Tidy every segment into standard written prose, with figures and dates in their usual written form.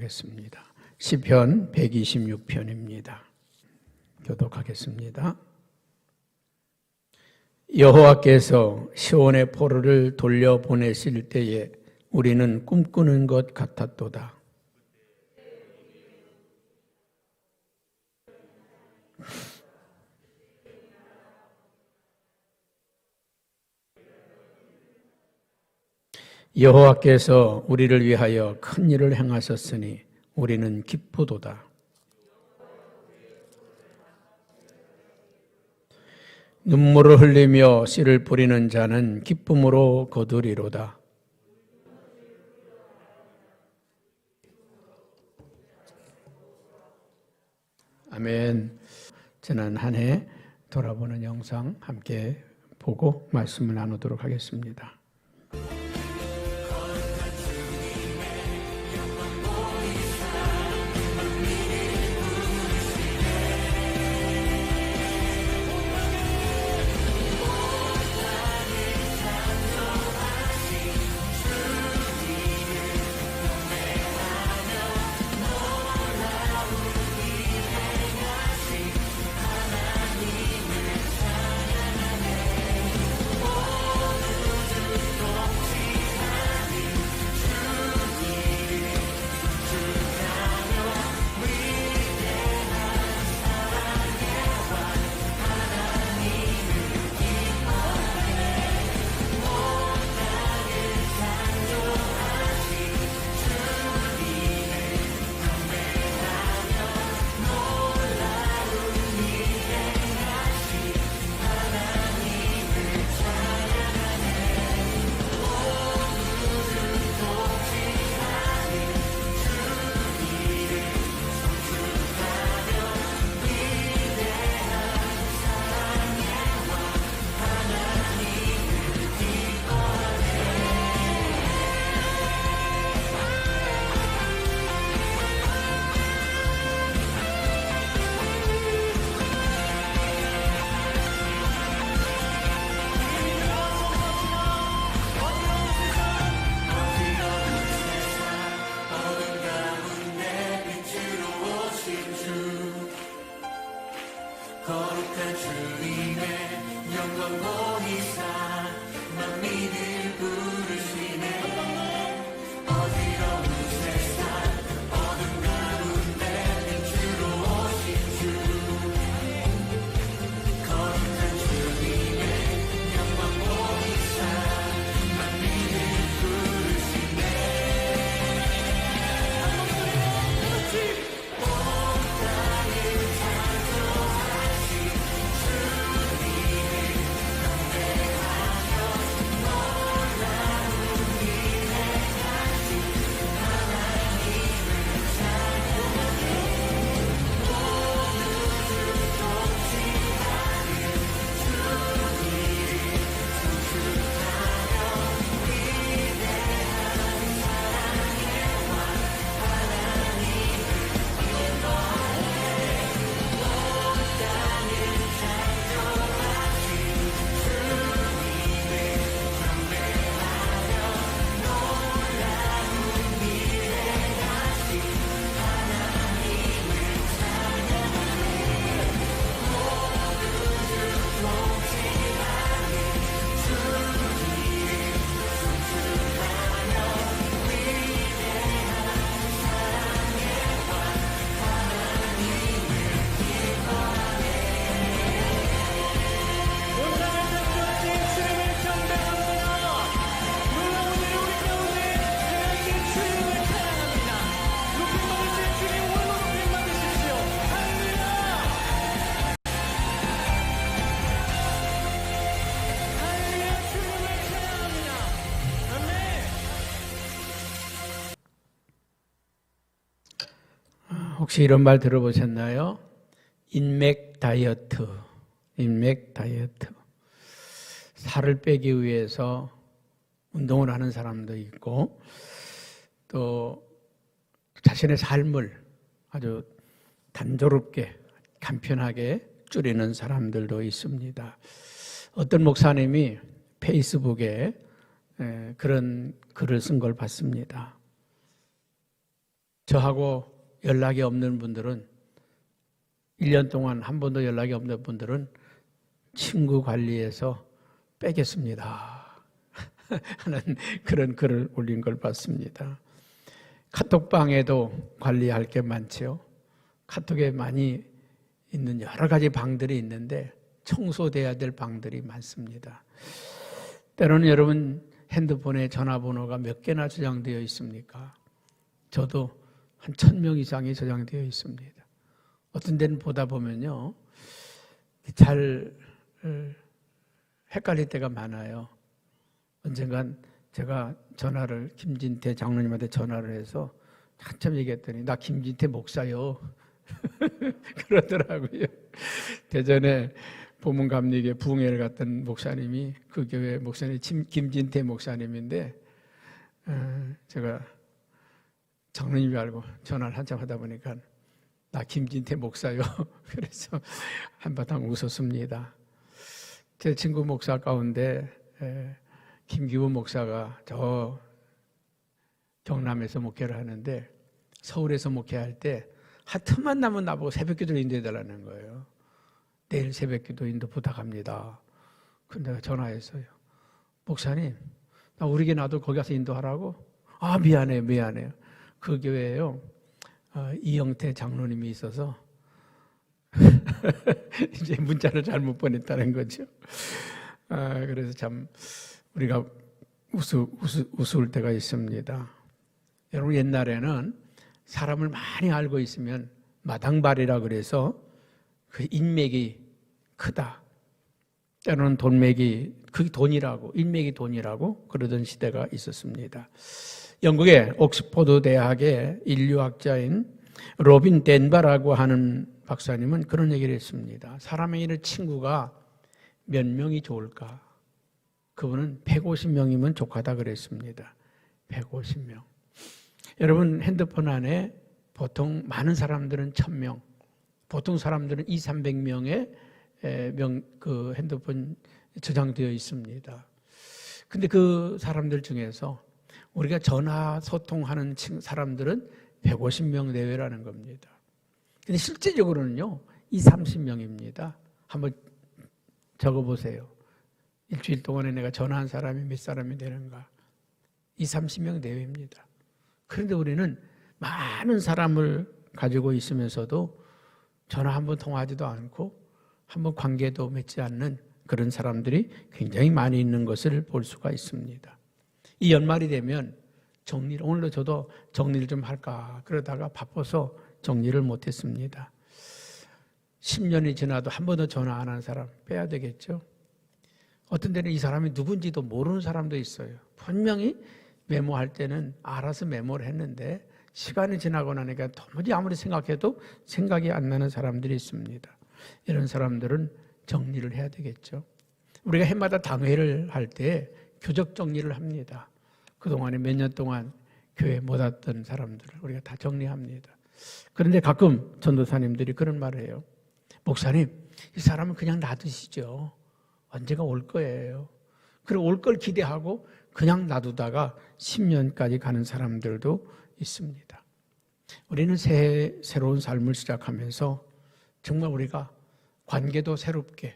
보겠습니다. 시편 126편입니다. 교독하겠습니다. 여호와께서 시온의 포로를 돌려보내실 때에 우리는 꿈꾸는 것 같았도다. 여호와께서 우리를 위하여 큰 일을 행하셨으니 우리는 기쁘도다. 눈물을 흘리며 씨를 뿌리는 자는 기쁨으로 거두리로다. 아멘. 지난 한 해 돌아보는 영상 함께 보고 말씀을 나누도록 하겠습니다. 거룩한 주님의 영광 보이사 만민을 부르시네. 어지러운 세상 어둠 가운데 빛으로 오신 주. 거룩한 주님의 영광 보이사 만민을 부르시네. 혹시 이런 말 들어보셨나요? 인맥 다이어트. 인맥 다이어트. 살을 빼기 위해서 운동을 하는 사람도 있고 또 자신의 삶을 아주 단조롭게 간편하게 줄이는 사람들도 있습니다. 어떤 목사님이 페이스북에 그런 글을 쓴 걸 봤습니다. 저하고 연락이 없는 분들은 1년 동안 한 번도 연락이 없는 분들은 친구 관리에서 빼겠습니다 하는 그런 글을 올린 걸 봤습니다. 카톡방에도 관리할 게 많죠. 카톡에 많이 있는 여러 가지 방들이 있는데 청소돼야 될 방들이 많습니다. 때로는 여러분 핸드폰에 전화번호가 몇 개나 저장되어 있습니까? 저도 한 1000명 이상이 저장되어 있습니다. 어떤 데는 보다 보면요, 잘 헷갈릴 때가 많아요. 언젠간 제가 김진태 장로님한테 전화를 해서 한참 얘기했더니 나 김진태 목사요. 그러더라고요. 대전에 보문감리교회 부흥회를 갔던 목사님이 그 교회 목사님 김진태 목사님인데 제가 장로님이 알고 전화를 한참 하다 보니까 나 김진태 목사요. 그래서 한바탕 웃었습니다. 제 친구 목사 가운데 김기훈 목사가 저 경남에서 목회를 하는데 서울에서 목회할 때 하트만 나면 나보고 새벽기도 인도해달라는 거예요. 내일 새벽기도 인도 부탁합니다. 근데 내가 전화했어요. 목사님, 나 우리 교회 나도 거기 가서 인도하라고? 아, 미안해요. 그 교회에요, 이영태 장로님이 있어서 이제 문자를 잘못 보냈다는 거죠. 그래서 참 우리가 웃을 때가 있습니다. 여러분, 옛날에는 사람을 많이 알고 있으면 마당발이라 그래서 그 인맥이 크다. 때로는 돈맥이, 그게 돈이라고, 인맥이 돈이라고 그러던 시대가 있었습니다. 영국의 옥스포드 대학의 인류학자인 로빈 덴바라고 하는 박사님은 그런 얘기를 했습니다. 사람의 이런 친구가 몇 명이 좋을까? 그분은 150명이면 족하다 그랬습니다. 150명. 여러분, 핸드폰 안에 보통 많은 사람들은 1000명, 보통 사람들은 200~300명의 그 핸드폰 저장되어 있습니다. 근데 그 사람들 중에서 우리가 전화 소통하는 사람들은 150명 내외라는 겁니다. 근데 실제적으로는요, 20~30명입니다. 한번 적어보세요. 일주일 동안에 내가 전화한 사람이 몇 사람이 되는가? 20~30명 내외입니다. 그런데 우리는 많은 사람을 가지고 있으면서도 전화 한번 통화하지도 않고 한번 관계도 맺지 않는 그런 사람들이 굉장히 많이 있는 것을 볼 수가 있습니다. 이 연말이 되면 오늘도 저도 정리를 좀 할까 그러다가 바빠서 정리를 못했습니다. 10년이 지나도 한 번도 전화 안 한 사람 빼야 되겠죠. 어떤 데는 이 사람이 누군지도 모르는 사람도 있어요. 분명히 메모할 때는 알아서 메모를 했는데 시간이 지나고 나니까 도무지 아무리 생각해도 생각이 안 나는 사람들이 있습니다. 이런 사람들은 정리를 해야 되겠죠. 우리가 해마다 당회를 할 때 교적 정리를 합니다. 그동안에 몇 년 동안 교회 못 왔던 사람들을 우리가 다 정리합니다. 그런데 가끔 전도사님들이 그런 말을 해요. 목사님, 이 사람은 그냥 놔두시죠. 언제가 올 거예요. 그리고 올 걸 기대하고 그냥 놔두다가 10년까지 가는 사람들도 있습니다. 우리는 새로운 삶을 시작하면서 정말 우리가 관계도 새롭게,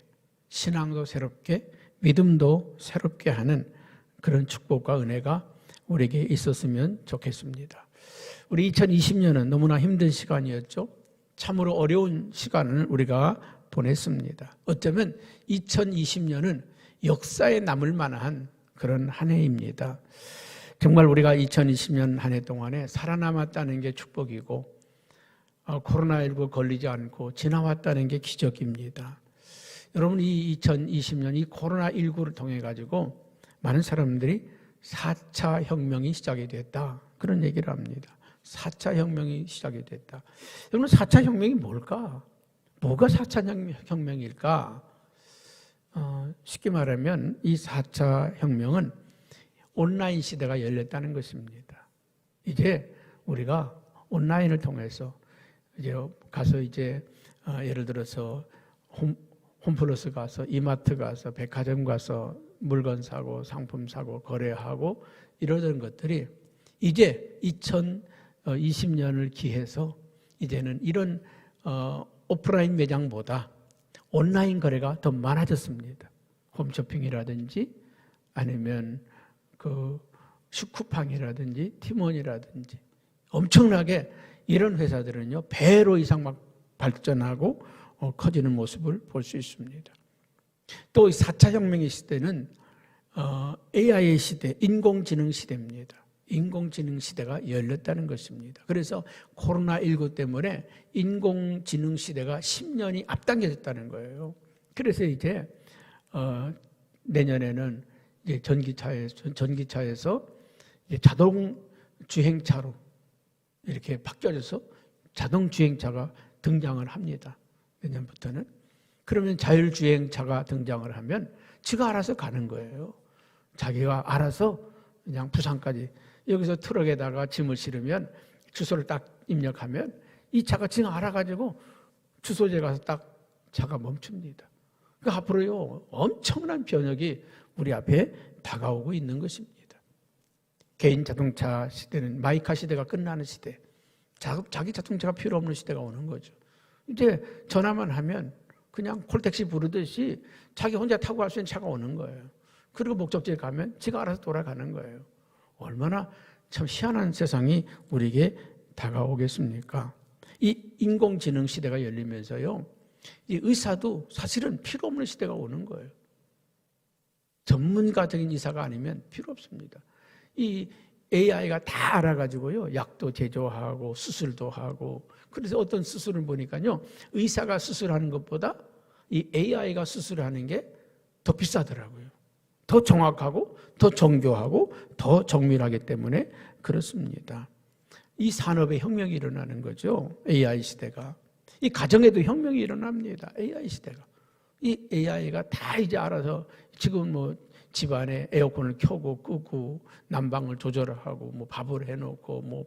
신앙도 새롭게, 믿음도 새롭게 하는 그런 축복과 은혜가 우리에게 있었으면 좋겠습니다. 우리 2020년은 너무나 힘든 시간이었죠. 참으로 어려운 시간을 우리가 보냈습니다. 어쩌면 2020년은 역사에 남을 만한 그런 한 해입니다. 정말 우리가 2020년 한 해 동안에 살아남았다는 게 축복이고 코로나19 걸리지 않고 지나왔다는 게 기적입니다. 여러분, 이 2020년 이 코로나19를 통해 가지고 많은 사람들이 4차 혁명이 시작이 됐다. 그런 얘기를 합니다. 4차 혁명이 시작이 됐다. 여러분, 4차 혁명이 뭘까? 뭐가 4차 혁명일까? 쉽게 말하면 이 4차 혁명은 온라인 시대가 열렸다는 것입니다. 이제 우리가 온라인을 통해서 예를 들어서 홈플러스 가서 이마트 가서 백화점 가서 물건 사고 상품 사고 거래하고 이러던 것들이 이제 20년을 기해서 이제는 이런 오프라인 매장보다 온라인 거래가 더 많아졌습니다. 홈쇼핑이라든지 아니면 그 슈쿠팡이라든지 티몬이라든지 엄청나게 이런 회사들은요 배로 이상 막 발전하고 커지는 모습을 볼 수 있습니다. 또 4차 혁명의 시대는 AI의 시대, 인공지능 시대입니다. 인공지능 시대가 열렸다는 것입니다. 그래서 코로나19 때문에 인공지능 시대가 10년이 앞당겨졌다는 거예요. 그래서 이제 내년에는 이제 전기차에서 이제 자동 주행차로 이렇게 바뀌어져서 자동 주행차가 등장을 합니다. 내년부터는. 그러면 자율주행차가 등장을 하면 지가 알아서 가는 거예요. 자기가 알아서 그냥 부산까지 여기서 트럭에다가 짐을 실으면 주소를 딱 입력하면 이 차가 지가 알아가지고 주소지에 가서 딱 차가 멈춥니다. 그러니까 앞으로요 엄청난 변혁이 우리 앞에 다가오고 있는 것입니다. 개인 자동차 시대는 마이카 시대가 끝나는 시대, 자기 자동차가 필요 없는 시대가 오는 거죠. 이제 전화만 하면 그냥 콜택시 부르듯이 자기 혼자 타고 갈 수 있는 차가 오는 거예요. 그리고 목적지에 가면 지가 알아서 돌아가는 거예요. 얼마나 참 희한한 세상이 우리에게 다가오겠습니까? 이 인공지능 시대가 열리면서요, 이 의사도 사실은 필요 없는 시대가 오는 거예요. 전문가적인 의사가 아니면 필요 없습니다. 이 AI가 다 알아가지고요, 약도 제조하고 수술도 하고. 그래서 어떤 수술을 보니까요, 의사가 수술하는 것보다 이 AI가 수술하는 게 더 비싸더라고요. 더 정확하고 더 정교하고 더 정밀하기 때문에 그렇습니다. 이 산업에 혁명이 일어나는 거죠. AI 시대가. 이 가정에도 혁명이 일어납니다. AI 시대가. 이 AI가 다 이제 알아서 지금 뭐 집안에 에어컨을 켜고 끄고 난방을 조절하고 뭐 밥을 해놓고 뭐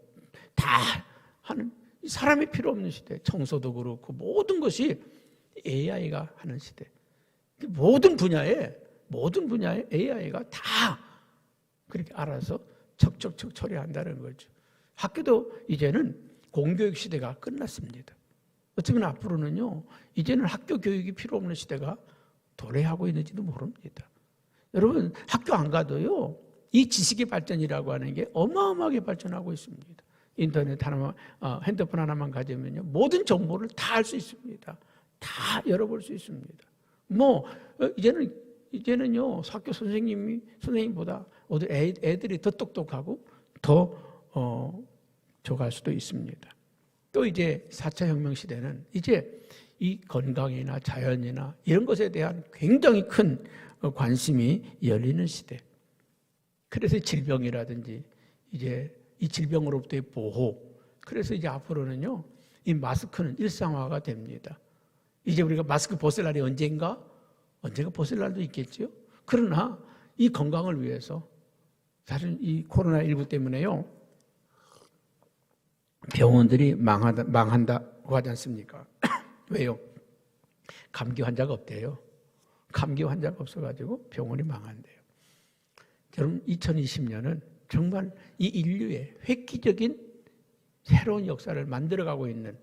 다 하는, 사람이 필요 없는 시대. 청소도 그렇고 모든 것이 AI가 하는 시대. 모든 분야에 AI가 다 그렇게 알아서 척척척 처리한다는 거죠. 학교도 이제는 공교육 시대가 끝났습니다. 어쩌면 앞으로는요, 이제는 학교 교육이 필요 없는 시대가 도래하고 있는지도 모릅니다. 여러분, 학교 안 가도요, 이 지식의 발전이라고 하는 게 어마어마하게 발전하고 있습니다. 인터넷 하나만, 핸드폰 하나만 가지면요, 모든 정보를 다 알 수 있습니다. 다 열어볼 수 있습니다. 뭐, 이제는요, 학교 선생님보다 애들이 더 똑똑하고 더 좋아할 수도 있습니다. 또 이제 4차 혁명 시대는 이제 이 건강이나 자연이나 이런 것에 대한 굉장히 큰 관심이 열리는 시대. 그래서 질병이라든지 이제 이 질병으로부터의 보호. 그래서 이제 앞으로는요, 이 마스크는 일상화가 됩니다. 이제 우리가 마스크 벗을 날이 언젠가 벗을 날도 있겠죠. 그러나 이 건강을 위해서 사실 이 코로나19 때문에요, 병원들이 망한다고 하지 않습니까? 왜요? 감기 환자가 없대요. 감기 환자가 없어가지고 병원이 망한대요. 여러분, 2020년은 정말 이 인류의 획기적인 새로운 역사를 만들어가고 있는,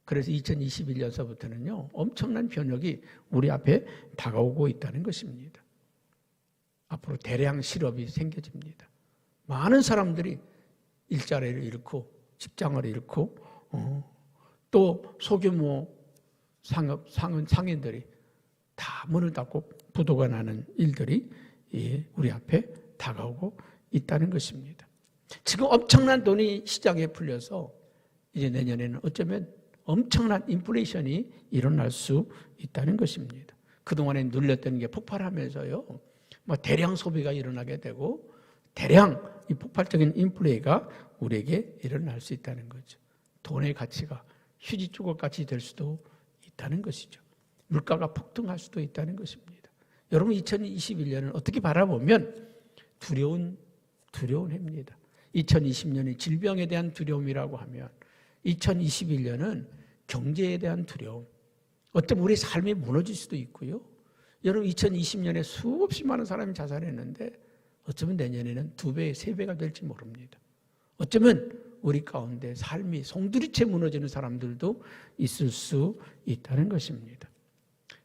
그래서 2021년서부터는요, 엄청난 변혁이 우리 앞에 다가오고 있다는 것입니다. 앞으로 대량 실업이 생겨집니다. 많은 사람들이 일자리를 잃고 직장을 잃고 또 소규모 상인들이 다 문을 닫고 부도가 나는 일들이 우리 앞에 다가오고 있다는 것입니다. 지금 엄청난 돈이 시장에 풀려서 이제 내년에는 어쩌면 엄청난 인플레이션이 일어날 수 있다는 것입니다. 그동안에 눌렸던 게 폭발하면서요, 뭐 대량 소비가 일어나게 되고 대량 이 폭발적인 인플레이가 우리에게 일어날 수 있다는 거죠. 돈의 가치가 휴지 조각 같이 될 수도 있다는 것이죠. 물가가 폭등할 수도 있다는 것입니다. 여러분, 2021년은 어떻게 바라보면 두려운 해입니다. 2020년이 질병에 대한 두려움이라고 하면 2021년은 경제에 대한 두려움, 어쩌면 우리 삶이 무너질 수도 있고요. 여러분, 2020년에 수없이 많은 사람이 자살했는데 어쩌면 내년에는 2배, 3배가 될지 모릅니다. 어쩌면 우리 가운데 삶이 송두리째 무너지는 사람들도 있을 수 있다는 것입니다.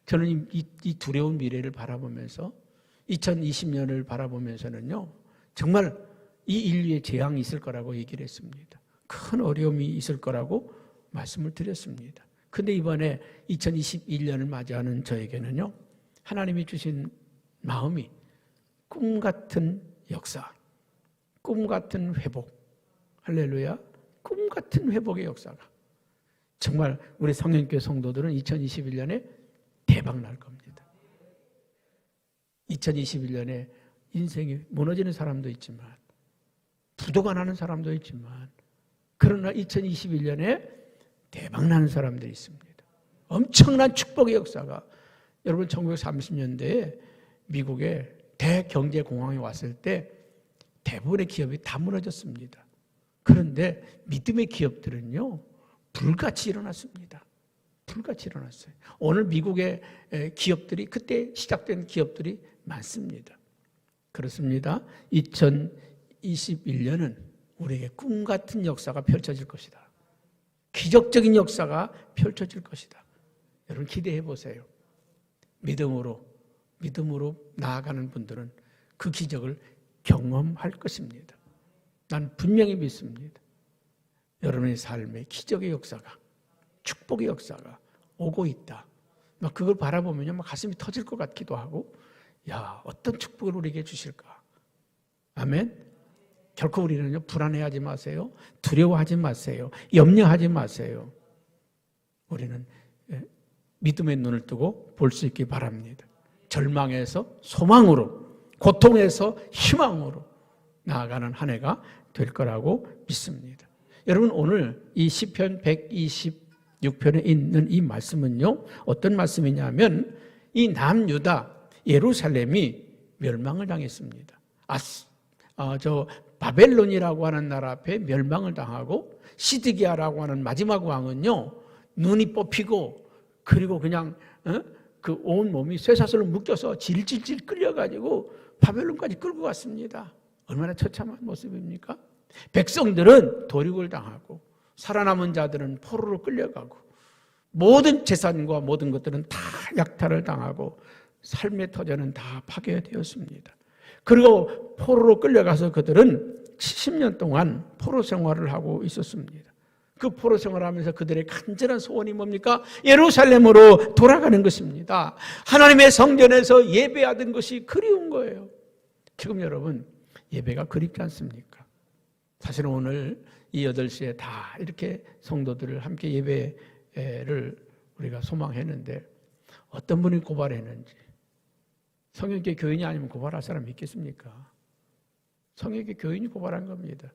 저는 이 두려운 미래를 바라보면서 2020년을 바라보면서는요, 정말 이 인류의 재앙이 있을 거라고 얘기를 했습니다. 큰 어려움이 있을 거라고 말씀을 드렸습니다. 근데 이번에 2021년을 맞이하는 저에게는요, 하나님이 주신 마음이 꿈 같은 역사, 꿈 같은 회복, 할렐루야, 꿈 같은 회복의 역사가 정말 우리 성령교회 성도들은 2021년에 대박 날 겁니다. 2021년에 인생이 무너지는 사람도 있지만, 부도가 나는 사람도 있지만, 그러나 2021년에 대박 나는 사람들이 있습니다. 엄청난 축복의 역사가, 여러분 1930년대에 미국에 대경제공황이 왔을 때 대부분의 기업이 다 무너졌습니다. 그런데 믿음의 기업들은요, 불같이 일어났습니다. 불같이 일어났어요. 오늘 미국의 기업들이, 그때 시작된 기업들이 많습니다. 그렇습니다. 2021년은 우리에게 꿈 같은 역사가 펼쳐질 것이다. 기적적인 역사가 펼쳐질 것이다. 여러분 기대해 보세요. 믿음으로 나아가는 분들은 그 기적을 경험할 것입니다. 난 분명히 믿습니다. 여러분의 삶에 기적의 역사가, 축복의 역사가 오고 있다. 막 그걸 바라보면 막 가슴이 터질 것 같기도 하고, 야, 어떤 축복을 우리에게 주실까? 아멘. 결코 우리는요, 불안해하지 마세요. 두려워하지 마세요. 염려하지 마세요. 우리는 믿음의 눈을 뜨고 볼 수 있기 바랍니다. 절망에서 소망으로, 고통에서 희망으로 나아가는 한 해가 될 거라고 믿습니다. 여러분, 오늘 이 시편 126편에 있는 이 말씀은요, 어떤 말씀이냐면, 이 남유다 예루살렘이 멸망을 당했습니다. 바벨론이라고 하는 나라 앞에 멸망을 당하고, 시드기야라고 하는 마지막 왕은요, 눈이 뽑히고, 그리고 그냥 그 온 몸이 쇠사슬로 묶여서 질질질 끌려가지고 바벨론까지 끌고 갔습니다. 얼마나 처참한 모습입니까? 백성들은 도륙을 당하고, 살아남은 자들은 포로로 끌려가고, 모든 재산과 모든 것들은 다 약탈을 당하고, 삶의 터전은 다 파괴되었습니다. 그리고 포로로 끌려가서 그들은 70년 동안 포로 생활을 하고 있었습니다. 그 포로 생활하면서 그들의 간절한 소원이 뭡니까? 예루살렘으로 돌아가는 것입니다. 하나님의 성전에서 예배하던 것이 그리운 거예요. 지금 여러분, 예배가 그립지 않습니까? 사실은 오늘 이 8시에 다 이렇게 성도들을 함께 예배를 우리가 소망했는데, 어떤 분이 고발했는지, 성령교회 교인이 아니면 고발할 사람이 있겠습니까? 성령교회 교인이 고발한 겁니다.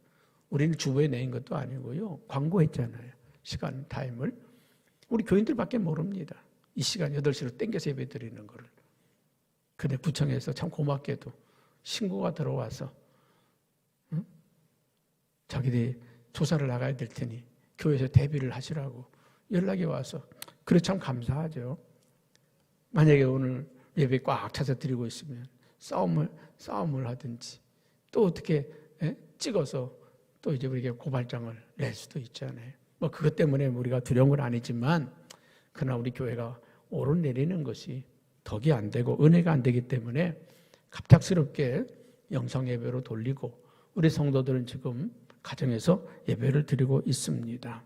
우리는 주보에 내인 것도 아니고요, 광고했잖아요. 시간, 타임을. 우리 교인들밖에 모릅니다. 이 시간 8시로 땡겨서 예배 드리는 거를. 근데 구청에서 참 고맙게도 신고가 들어와서 자기들이 조사를 나가야 될 테니 교회에서 대비를 하시라고 연락이 와서, 그래 참 감사하죠. 만약에 오늘 예배 꽉 차서 드리고 있으면 싸움을 하든지, 또 어떻게 찍어서 또 이제 우리에게 고발장을 낼 수도 있잖아요. 뭐 그것 때문에 우리가 두려운 건 아니지만, 그러나 우리 교회가 오르내리는 것이 덕이 안 되고 은혜가 안 되기 때문에 갑작스럽게 영상 예배로 돌리고, 우리 성도들은 지금 가정에서 예배를 드리고 있습니다.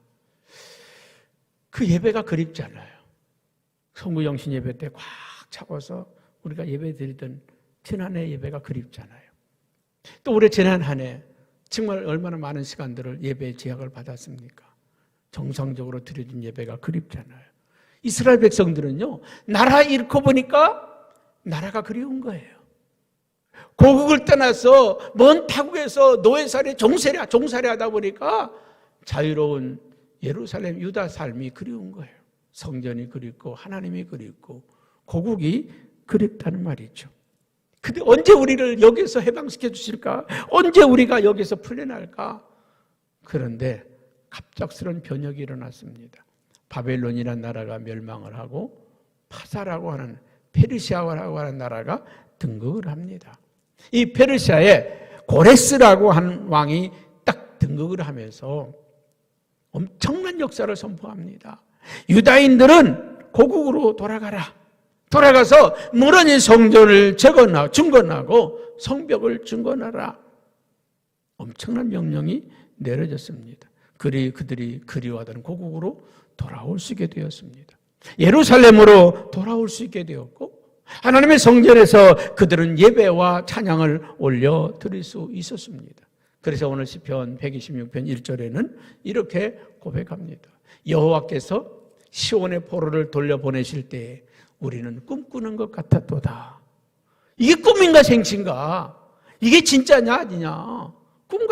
그 예배가 그립잖아요. 성구영신 예배 때 꽉 차고서 우리가 예배 드리던 지난해 예배가 그립잖아요. 또 올해 지난 한 해 정말 얼마나 많은 시간들을 예배의 제약을 받았습니까? 정상적으로 드려진 예배가 그립잖아요. 이스라엘 백성들은요, 나라 잃고 보니까 나라가 그리운 거예요. 고국을 떠나서 먼 타국에서 노예살이 종살이 하다 보니까 자유로운 예루살렘 유다 삶이 그리운 거예요. 성전이 그립고 하나님이 그립고 고국이 그립다는 말이죠. 근데 언제 우리를 여기서 해방시켜 주실까? 언제 우리가 여기서 풀려날까? 그런데 갑작스러운 변혁이 일어났습니다. 바벨론이라는 나라가 멸망을 하고 파사라고 하는, 페르시아라고 하는 나라가 등극을 합니다. 이 페르시아에 고레스라고 하는 왕이 딱 등극을 하면서 엄청난 역사를 선포합니다. 유다인들은 고국으로 돌아가서 무너진 성전을 증건하고 성벽을 증건하라. 엄청난 명령이 내려졌습니다. 그들이 그리워하던 고국으로 돌아올 수 있게 되었습니다. 예루살렘으로 돌아올 수 있게 되었고 하나님의 성전에서 그들은 예배와 찬양을 올려드릴 수 있었습니다. 그래서 오늘 시편 126편 1절에는 이렇게 고백합니다. 여호와께서 시온의 포로를 돌려보내실 때에 우리는 꿈꾸는 것 같았도다. 이게 꿈인가 생신가? 이게 진짜냐 아니냐? 꿈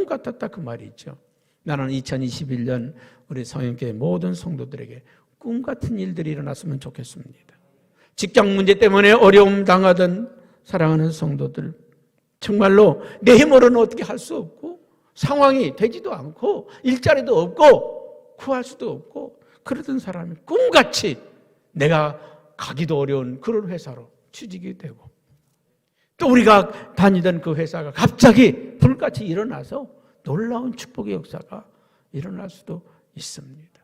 같았다 그 말이죠. 나는 2021년 우리 성령교회 모든 성도들에게 꿈 같은 일들이 일어났으면 좋겠습니다. 직장 문제 때문에 어려움 당하던 사랑하는 성도들, 정말로 내 힘으로는 어떻게 할 수 없고 상황이 되지도 않고 일자리도 없고 구할 수도 없고 그러던 사람이 꿈같이 내가 가기도 어려운 그런 회사로 취직이 되고 또 우리가 다니던 그 회사가 갑자기 불같이 일어나서 놀라운 축복의 역사가 일어날 수도 있습니다.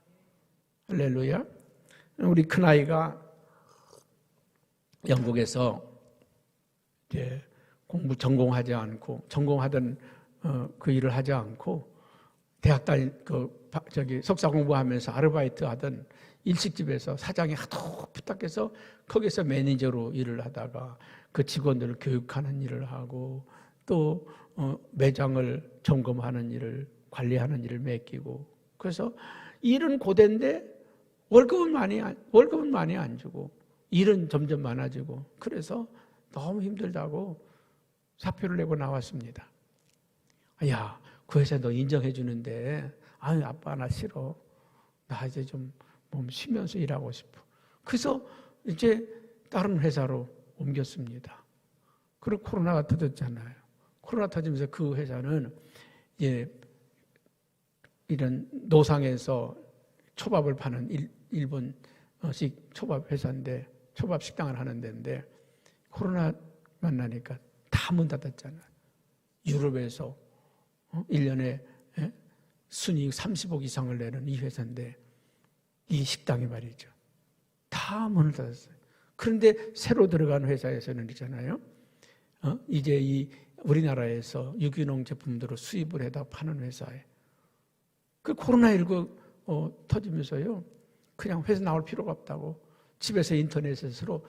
할렐루야. 우리 큰아이가 영국에서 이제 전공하지 않고 전공하던 그 일을 하지 않고 대학 석사 공부하면서 아르바이트 하던 일식집에서 사장이 하도 부탁해서 거기서 매니저로 일을 하다가 그 직원들을 교육하는 일을 하고 또 매장을 점검하는 일을 관리하는 일을 맡기고 그래서 일은 고된데 월급은 많이 안 주고 일은 점점 많아지고 그래서 너무 힘들다고 사표를 내고 나왔습니다. 야, 그 회사 너 인정해 주는데 아유 아빠 나 싫어. 나 이제 좀 몸 쉬면서 일하고 싶어. 그래서 이제 다른 회사로 옮겼습니다. 그리고 코로나가 터졌잖아요. 코로나 터지면서 그 회사는 이제 이런 노상에서 초밥을 파는 일본식 초밥 회사인데 초밥 식당을 하는 데인데 코로나 만나니까 다 문 닫았잖아요. 유럽에서 1년에 순이익 30억 이상을 내는 이 회사인데 이 식당이 말이죠. 다 문을 닫았어요. 그런데 새로 들어간 회사에서는 있잖아요. 이제 이 우리나라에서 유기농 제품들을 수입을 해다 파는 회사에 그 코로나19 터지면서요. 그냥 회사 나올 필요가 없다고 집에서 인터넷으로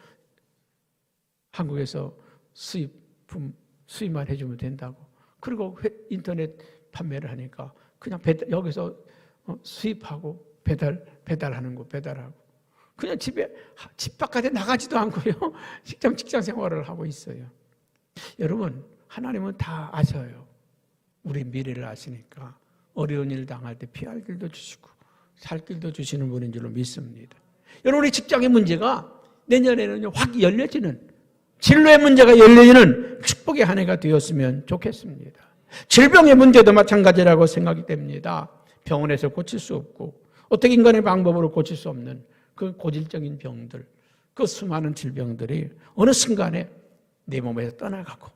한국에서 수입만 해주면 된다고. 그리고 인터넷 판매를 하니까 그냥 여기서 수입하고 배달하는 거 배달하고 그냥 집 바깥에 나가지도 않고요. 직장 생활을 하고 있어요. 여러분 하나님은 다 아셔요. 우리 미래를 아시니까 어려운 일 당할 때 피할 길도 주시고 살 길도 주시는 분인 줄로 믿습니다. 여러분 우리 직장의 문제가 내년에는 확 열려지는 진로의 문제가 열려지는 축복의 한 해가 되었으면 좋겠습니다. 질병의 문제도 마찬가지라고 생각이 됩니다. 병원에서 고칠 수 없고 어떻게 인간의 방법으로 고칠 수 없는 그 고질적인 병들, 그 수많은 질병들이 어느 순간에 내 몸에서 떠나가고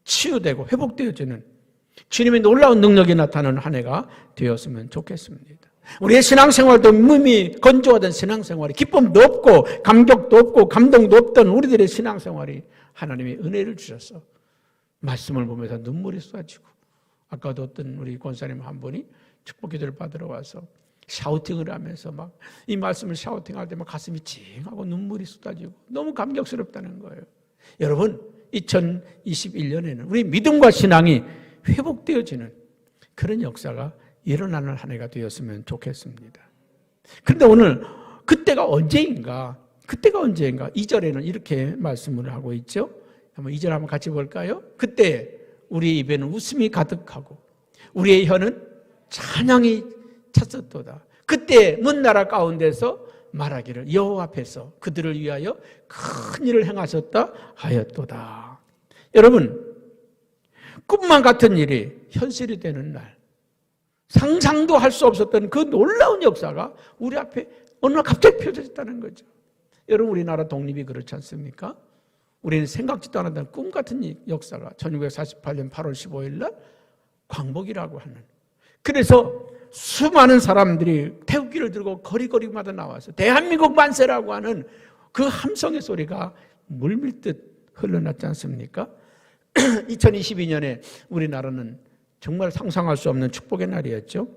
치유되고 회복되어지는 주님의 놀라운 능력이 나타나는 한 해가 되었으면 좋겠습니다. 우리의 신앙생활도 몸이 건조하던 신앙생활이 기쁨도 없고 감격도 없고 감동도 없던 우리들의 신앙생활이 하나님의 은혜를 주셔서 말씀을 보면서 눈물이 쏟아지고 아까도 어떤 우리 권사님 한 분이 축복기도를 받으러 와서 샤우팅을 하면서 막 이 말씀을 샤우팅할 때 막 가슴이 찡하고 눈물이 쏟아지고 너무 감격스럽다는 거예요. 여러분 2021년에는 우리 믿음과 신앙이 회복되어지는 그런 역사가 일어나는 한 해가 되었으면 좋겠습니다. 그런데 오늘 그때가 언제인가 2절에는 이렇게 말씀을 하고 있죠. 한번 2절 한번 같이 볼까요? 그때 우리 입에는 웃음이 가득하고 우리의 혀는 찬양이 찼었도다. 그때 먼 나라 가운데서 말하기를 여호와 앞에서 그들을 위하여 큰 일을 행하셨다 하였도다. 여러분 꿈만 같은 일이 현실이 되는 날, 상상도 할 수 없었던 그 놀라운 역사가 우리 앞에 어느 날 갑자기 펼쳐졌다는 거죠. 여러분 우리나라 독립이 그렇지 않습니까? 우리는 생각지도 않았던 꿈 같은 역사가 1948년 8월 15일 날 광복이라고 하는 그래서 수많은 사람들이 태극기를 들고 거리거리마다 나와서 대한민국 만세라고 하는 그 함성의 소리가 물밀듯 흘러났지 않습니까? 2022년에 우리나라는 정말 상상할 수 없는 축복의 날이었죠.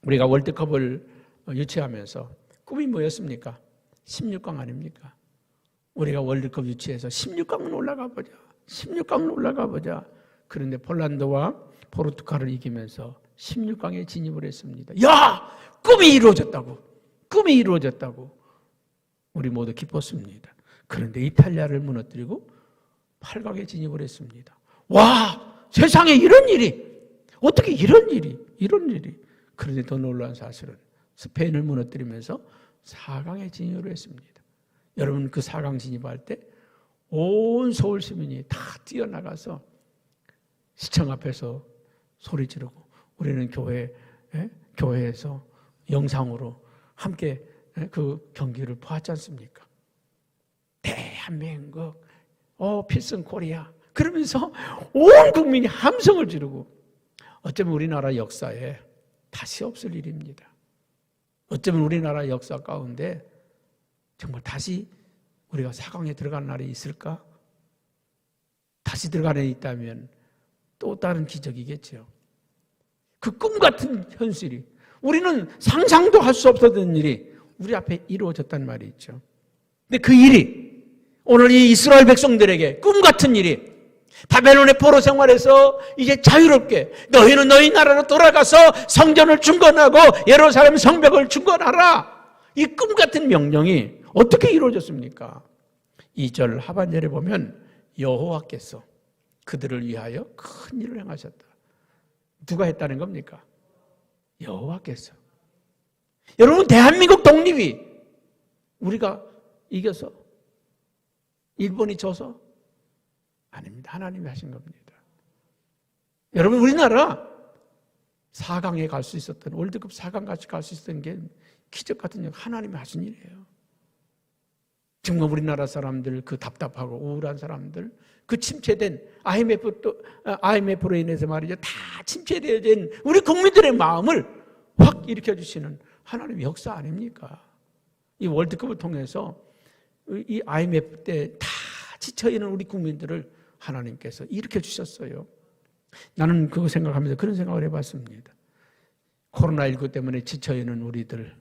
우리가 월드컵을 유치하면서 꿈이 뭐였습니까? 16강 아닙니까? 우리가 월드컵 유치해서 16강은 올라가 보자. 16강은 올라가 보자. 그런데 폴란드와 포르투갈을 이기면서 16강에 진입을 했습니다. 야! 꿈이 이루어졌다고. 꿈이 이루어졌다고. 우리 모두 기뻤습니다. 그런데 이탈리아를 무너뜨리고 8강에 진입을 했습니다. 와! 세상에 이런 일이! 어떻게 이런 일이! 그런데 더 놀라운 사실은 스페인을 무너뜨리면서 4강에 진입을 했습니다. 여러분 그 4강 진입할 때 온 서울 시민이 다 뛰어나가서 시청 앞에서 소리 지르고 우리는 교회에서 영상으로 함께 그 경기를 보았지 않습니까? 대한민국, 필승 코리아 그러면서 온 국민이 함성을 지르고 어쩌면 우리나라 역사에 다시 없을 일입니다. 어쩌면 우리나라 역사 가운데 정말 다시 우리가 4강에 들어가는 날이 있을까? 다시 들어가는 데 있다면 또 다른 기적이겠죠. 그 꿈 같은 현실이 우리는 상상도 할 수 없었던 일이 우리 앞에 이루어졌단 말이 있죠. 근데 그 일이 오늘 이 이스라엘 백성들에게 꿈 같은 일이 바벨론의 포로 생활에서 이제 자유롭게 너희는 너희 나라로 돌아가서 성전을 중건하고 예루살렘 성벽을 중건하라. 이 꿈 같은 명령이 어떻게 이루어졌습니까? 2절 하반절에 보면 여호와께서 그들을 위하여 큰 일을 행하셨다. 누가 했다는 겁니까? 여호와께서. 여러분 대한민국 독립이 우리가 이겨서 일본이 져서 아닙니다. 하나님이 하신 겁니다. 여러분 우리나라 4강에 갈 수 있었던 월드컵 4강까지 갈 수 있었던 게 기적 같은 일 하나님이 하신 일이에요. 정말 우리나라 사람들 그 답답하고 우울한 사람들 그 침체된 IMF로 인해서 말이죠. 다 침체되어진 우리 국민들의 마음을 확 일으켜주시는 하나님의 역사 아닙니까? 이 월드컵을 통해서 이 IMF 때 다 지쳐있는 우리 국민들을 하나님께서 일으켜주셨어요. 나는 그거 생각하면서 그런 생각을 해봤습니다. 코로나19 때문에 지쳐있는 우리들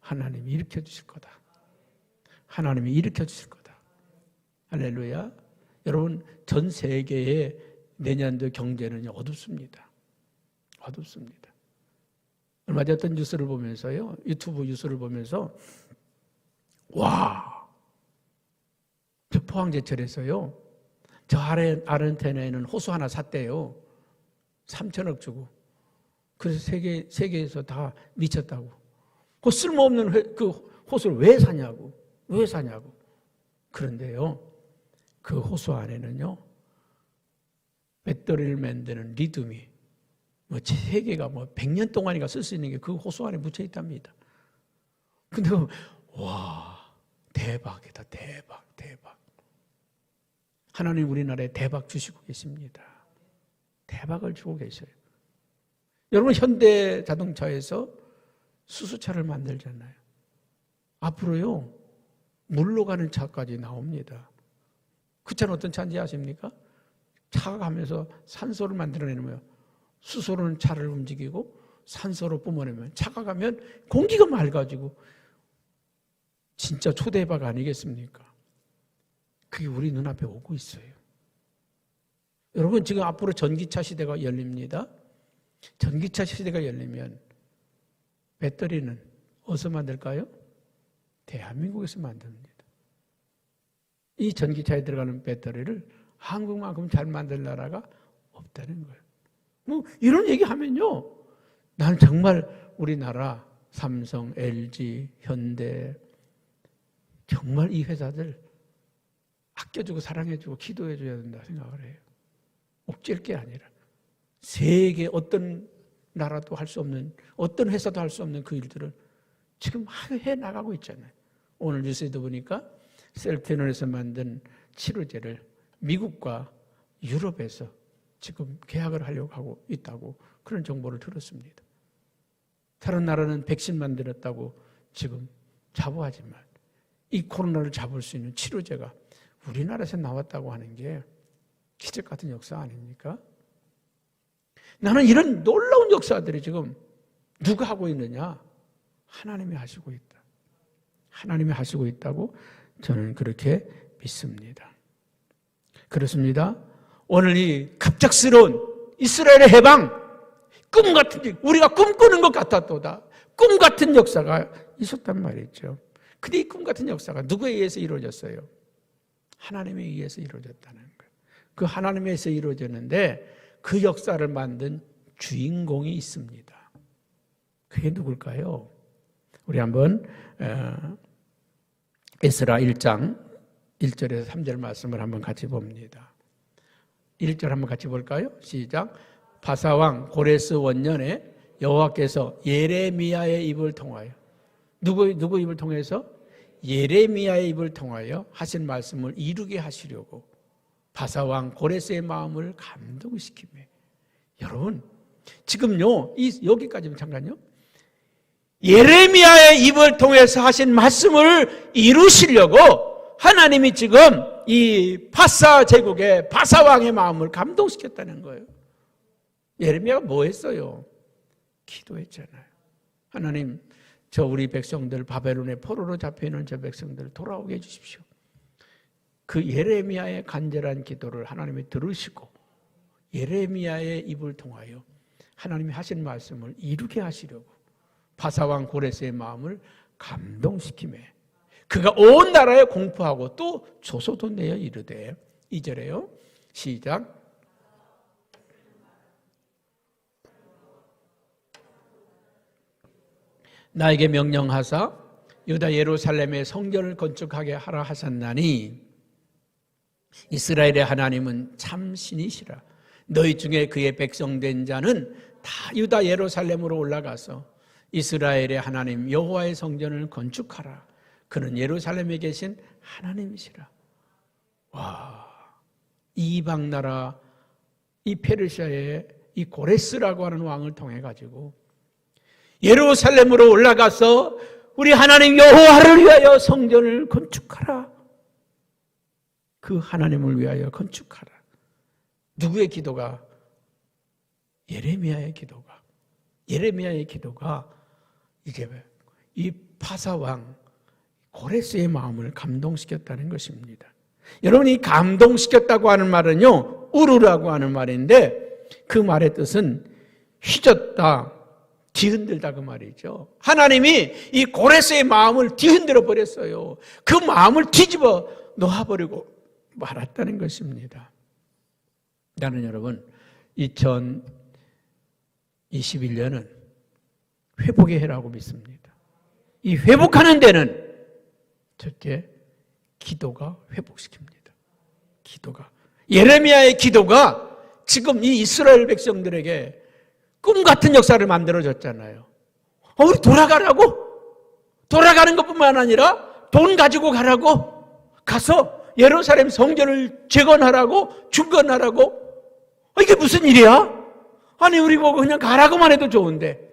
하나님이 일으켜주실 거다. 하나님이 일으켜주실 거다. 할렐루야. 여러분 전 세계의 내년도 경제는 어둡습니다. 어둡습니다. 얼마 전 어떤 뉴스를 보면서요. 유튜브 뉴스를 보면서 와, 저 포항제철에서요. 저 아르헨티나에는 호수 하나 샀대요. 3천억 주고. 그래서 세계에서 다 미쳤다고. 그 쓸모없는 그 호수를 왜 사냐고. 왜 사냐고. 그런데요. 그 호수 안에는요. 배터리를 만드는 리튬이 세계가 100년 동안인가 쓸 수 있는 게 그 호수 안에 묻혀 있답니다. 근데 와, 대박이다. 대박. 하나님 우리나라에 대박 주시고 계십니다. 대박을 주고 계셔요. 여러분 현대 자동차에서 수소차를 만들잖아요. 앞으로요 물로 가는 차까지 나옵니다. 그 차는 어떤 차인지 아십니까? 차가 가면서 산소를 만들어내는 거예요. 수소로는 차를 움직이고 산소로 뿜어내면 차가 가면 공기가 맑아지고 진짜 초대박 아니겠습니까? 그게 우리 눈앞에 오고 있어요. 여러분 지금 앞으로 전기차 시대가 열립니다. 전기차 시대가 열리면 배터리는 어디서 만들까요? 대한민국에서 만듭니다. 이 전기차에 들어가는 배터리를 한국만큼 잘 만들 나라가 없다는 거예요. 이런 얘기하면요. 나는 정말 우리나라 삼성, LG, 현대 정말 이 회사들 아껴주고 사랑해주고 기도해줘야 된다 생각을 해요. 옥죄일 게 아니라 세계 어떤 나라도 할 수 없는 어떤 회사도 할 수 없는 그 일들을 지금 해나가고 있잖아요. 오늘 뉴스에도 보니까 셀테놀에서 만든 치료제를 미국과 유럽에서 지금 계약을 하려고 하고 있다고 그런 정보를 들었습니다. 다른 나라는 백신 만들었다고 지금 자부하지만 이 코로나를 잡을 수 있는 치료제가 우리나라에서 나왔다고 하는 게 기적 같은 역사 아닙니까? 나는 이런 놀라운 역사들이 지금 누가 하고 있느냐? 하나님이 하시고 있다. 하나님이 하시고 있다고 저는 그렇게 믿습니다. 그렇습니다. 오늘 이 갑작스러운 이스라엘의 해방, 꿈 같은, 우리가 꿈꾸는 것 같았도다. 꿈 같은 역사가 있었단 말이죠. 근데 이 꿈 같은 역사가 누구에 의해서 이루어졌어요? 하나님에 의해서 이루어졌다는 거예요. 그 하나님에 의해서 이루어졌는데 그 역사를 만든 주인공이 있습니다. 그게 누굴까요? 우리 한번 에스라 1장 1절에서 3절 말씀을 한번 같이 봅니다. 1절 한번 같이 볼까요? 시작. 바사왕 고레스 원년에 여호와께서 예레미야의 입을 통하여 누구 입을 통해서? 예레미야의 입을 통하여 하신 말씀을 이루게 하시려고 바사왕 고레스의 마음을 감동시키며 여러분 지금요 여기까지만 잠깐요. 예레미야의 입을 통해서 하신 말씀을 이루시려고 하나님이 지금 이 바사 제국의 바사왕의 마음을 감동시켰다는 거예요. 예레미야가 뭐 했어요? 기도했잖아요. 하나님 저 우리 백성들 바벨론의 포로로 잡혀있는 저 백성들 돌아오게 해주십시오. 그 예레미야의 간절한 기도를 하나님이 들으시고 예레미야의 입을 통하여 하나님이 하신 말씀을 이루게 하시려고 바사왕 고레스의 마음을 감동시키매 그가 온 나라에 공포하고 또 조소도 내어 이르되 2절에요. 시작. 나에게 명령하사 유다 예루살렘의 성전을 건축하게 하라 하셨나니 이스라엘의 하나님은 참 신이시라. 너희 중에 그의 백성된 자는 다 유다 예루살렘으로 올라가서 이스라엘의 하나님 여호와의 성전을 건축하라. 그는 예루살렘에 계신 하나님이시라. 와, 이방 나라 이 페르시아의 이 고레스라고 하는 왕을 통해 가지고 예루살렘으로 올라가서 우리 하나님 여호와를 위하여 성전을 건축하라. 그 하나님을 위하여 건축하라. 누구의 기도가? 예레미야의 기도가 이제 이 바사왕 고레스의 마음을 감동시켰다는 것입니다. 여러분 이 감동시켰다고 하는 말은요 우르라고 하는 말인데 그 말의 뜻은 휘젓다, 뒤흔들다 그 말이죠. 하나님이 이 고레스의 마음을 뒤흔들어 버렸어요. 그 마음을 뒤집어 놓아버리고 말았다는 것입니다. 나는 여러분 2021년은 회복의 해라고 믿습니다. 이 회복하는 데는 첫째 기도가 회복시킵니다. 기도가 예레미야의 기도가 지금 이 이스라엘 백성들에게 꿈 같은 역사를 만들어줬잖아요. 우리 돌아가라고? 돌아가는 것뿐만 아니라 돈 가지고 가라고? 가서 예루살렘 성전을 재건하라고? 중건하라고? 이게 무슨 일이야? 아니 우리 보고 그냥 가라고만 해도 좋은데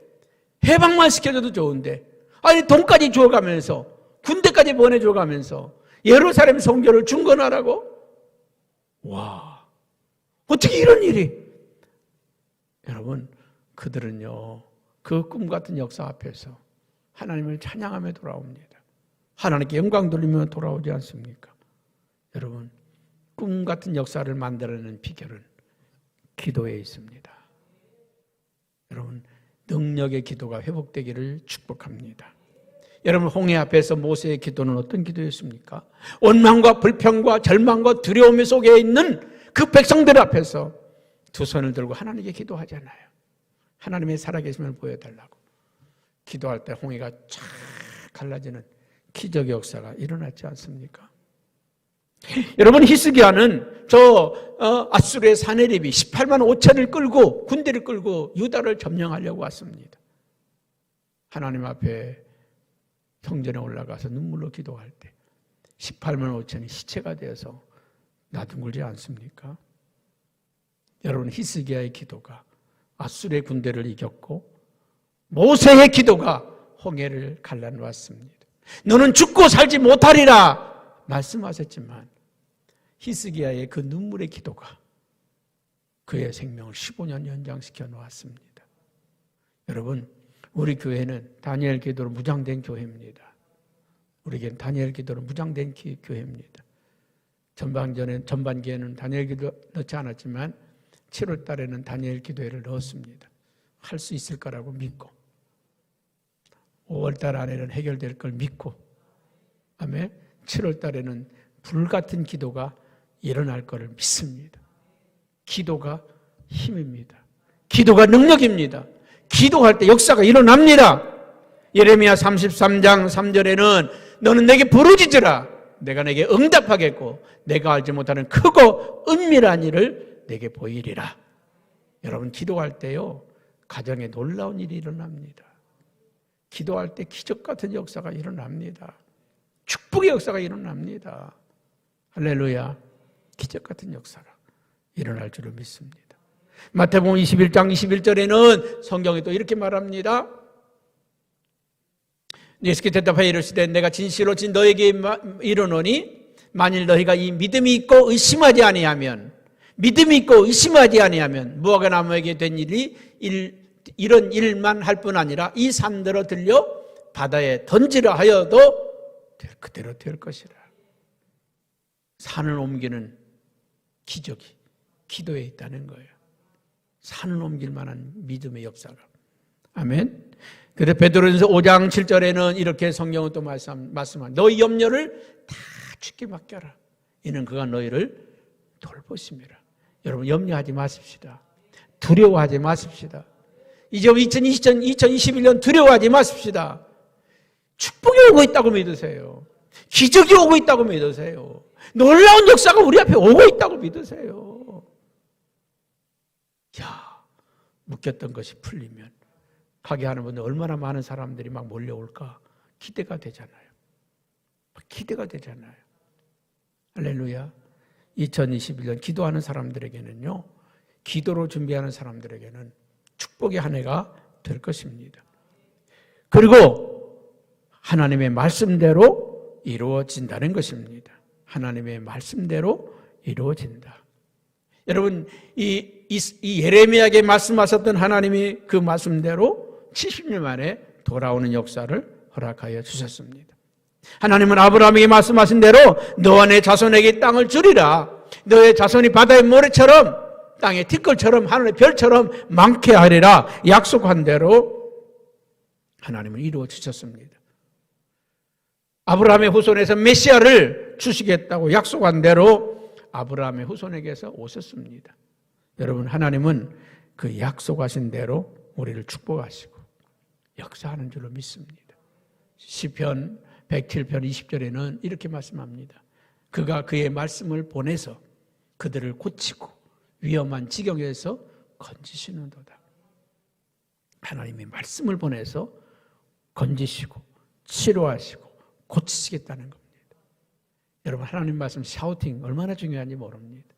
해방만 시켜줘도 좋은데 아니 돈까지 주어가면서 군대까지 보내줘가면서 예루살렘 성전을 중건하라고? 와, 어떻게 이런 일이? 여러분 그들은요 그 꿈같은 역사 앞에서 하나님을 찬양하며 돌아옵니다. 하나님께 영광 돌리며 돌아오지 않습니까? 여러분 꿈같은 역사를 만들어내는 비결은 기도에 있습니다. 여러분 능력의 기도가 회복되기를 축복합니다. 여러분 홍해 앞에서 모세의 기도는 어떤 기도였습니까? 원망과 불평과 절망과 두려움 속에 있는 그 백성들 앞에서 두 손을 들고 하나님께 기도하잖아요. 하나님의 살아계심을 보여달라고 기도할 때 홍해가 쫙 갈라지는 기적의 역사가 일어났지 않습니까? 여러분 히스기야는 아수르의 사네립이 18만 5천을 끌고 군대를 끌고 유다를 점령하려고 왔습니다. 하나님 앞에 성전에 올라가서 눈물로 기도할 때 18만 5천이 시체가 되어서 나둥글지 않습니까? 여러분, 히스기야의 기도가 아수르의 군대를 이겼고 모세의 기도가 홍해를 갈라놓았습니다. 너는 죽고 살지 못하리라 말씀하셨지만 히스기야의 그 눈물의 기도가 그의 생명을 15년 연장시켜 놓았습니다. 여러분, 우리 교회는 다니엘 기도로 무장된 교회입니다. 우리에게는 다니엘 기도로 무장된 교회입니다. 전반기에는 다니엘 기도 넣지 않았지만 7월 달에는 다니엘 기도회를 넣었습니다. 할 수 있을 거라고 믿고 5월 달 안에는 해결될 걸 믿고 아멘. 7월 달에는 불같은 기도가 일어날 것을 믿습니다. 기도가 힘입니다. 기도가 능력입니다. 기도할 때 역사가 일어납니다. 예레미야 33장 3절에는 너는 내게 부르짖으라 내가 내게 응답하겠고 내가 알지 못하는 크고 은밀한 일을 내게 보이리라. 여러분, 기도할 때요 가정에 놀라운 일이 일어납니다. 기도할 때 기적 같은 역사가 일어납니다. 축복의 역사가 일어납니다. 할렐루야. 기적 같은 역사가 일어날 줄을 믿습니다. 마태복음 21장 21절에는 성경이 또 이렇게 말합니다. 예수께서 대답하여 이르시되 내가 진실로 너에게 이르노니 만일 너희가 이 믿음이 있고 의심하지 아니하면 무화과 나무에게 된 일이 이런 일만 할 뿐 아니라 이 산들어 들려 바다에 던지라 하여도 그대로 될 것이라. 산을 옮기는 기적이 기도에 있다는 거예요. 산을 옮길 만한 믿음의 역사가. 아멘. 그래서 베드로전서 5장 7절에는 이렇게 성경은 또 말씀합니다. 너희 염려를 다 주께 맡겨라. 이는 그가 너희를 돌보심이라. 여러분, 염려하지 마십시다. 두려워하지 마십시다. 이제 2021년 두려워하지 마십시다. 축복이 오고 있다고 믿으세요. 기적이 오고 있다고 믿으세요. 놀라운 역사가 우리 앞에 오고 있다고 믿으세요. 야, 묶였던 것이 풀리면 가게 하는 분들 얼마나 많은 사람들이 막 몰려올까 기대가 되잖아요. 기대가 되잖아요. 할렐루야. 2021년 기도하는 사람들에게는요, 기도로 준비하는 사람들에게는 축복의 한 해가 될 것입니다. 그리고 하나님의 말씀대로 이루어진다는 것입니다. 하나님의 말씀대로 이루어진다. 여러분, 이 예레미야에게 말씀하셨던 하나님이 그 말씀대로 70년 만에 돌아오는 역사를 허락하여 주셨습니다. 하나님은 아브라함에게 말씀하신 대로 너와 내 자손에게 땅을 주리라. 너의 자손이 바다의 모래처럼 땅의 티끌처럼 하늘의 별처럼 많게 하리라. 약속한 대로 하나님은 이루어 주셨습니다. 아브라함의 후손에서 메시아를 주시겠다고 약속한 대로 아브라함의 후손에게서 오셨습니다. 여러분, 하나님은 그 약속하신 대로 우리를 축복하시고 역사하는 줄로 믿습니다. 시편 107편 20절에는 이렇게 말씀합니다. 그가 그의 말씀을 보내서 그들을 고치고 위험한 지경에서 건지시는도다. 하나님의 말씀을 보내서 건지시고 치료하시고 고치시겠다는 겁니다. 여러분, 하나님 말씀 샤우팅 얼마나 중요한지 모릅니다.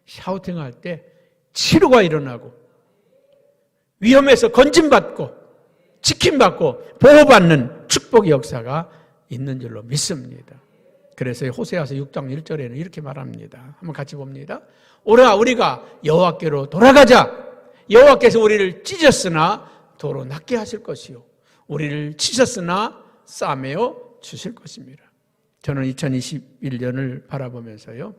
샤우팅할 때 치료가 일어나고 위험에서 건짐받고 지킴받고 보호받는 축복의 역사가 있는 줄로 믿습니다. 그래서 호세아서 6장 1절에는 이렇게 말합니다. 한번 같이 봅니다. 오라 우리가 여호와께로 돌아가자. 여호와께서 우리를 찢었으나 도로 낫게 하실 것이요 우리를 치셨으나 싸매어 주실 것입니다. 저는 2021년을 바라보면서요,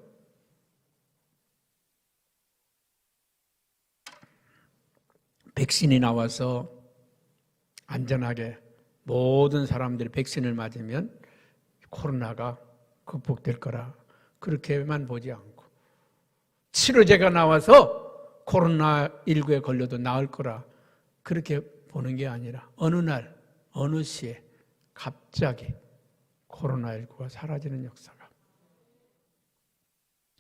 백신이 나와서 안전하게 모든 사람들이 백신을 맞으면 코로나가 극복될 거라 그렇게만 보지 않고, 치료제가 나와서 코로나19에 걸려도 나을 거라 그렇게 보는 게 아니라 어느 날 어느 시에 갑자기 코로나19가 사라지는 역사가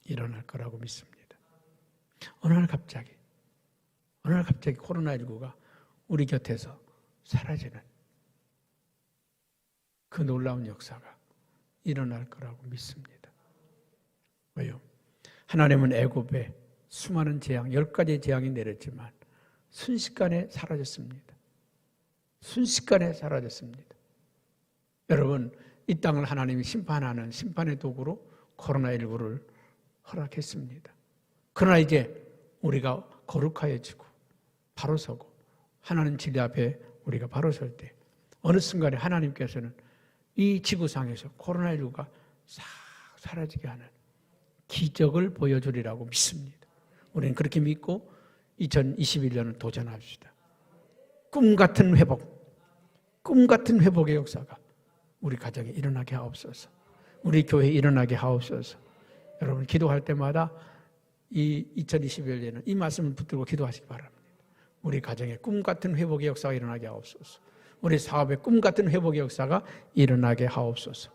일어날 거라고 믿습니다. 어느 날 갑자기 코로나19가 우리 곁에서 사라지는 그 놀라운 역사가 일어날 거라고 믿습니다. 왜요? 하나님은 애굽에 수많은 재앙, 10가지의 재앙이 내렸지만 순식간에 사라졌습니다. 순식간에 사라졌습니다. 여러분, 이 땅을 하나님이 심판하는 심판의 도구로 코로나19를 허락했습니다. 그러나 이제 우리가 거룩하여지고 바로 서고 하나님 진리 앞에 우리가 바로 설 때 어느 순간에 하나님께서는 이 지구상에서 코로나19가 싹 사라지게 하는 기적을 보여주리라고 믿습니다. 우리는 그렇게 믿고 2021년을 도전합시다. 꿈 같은 회복의 역사가 우리 가정에 일어나게 하옵소서. 우리 교회에 일어나게 하옵소서. 여러분 기도할 때마다 이 2021년은 이 말씀을 붙들고 기도하시기 바랍니다. 우리 가정에 꿈 같은 회복의 역사가 일어나게 하옵소서. 우리 사업에 꿈 같은 회복의 역사가 일어나게 하옵소서.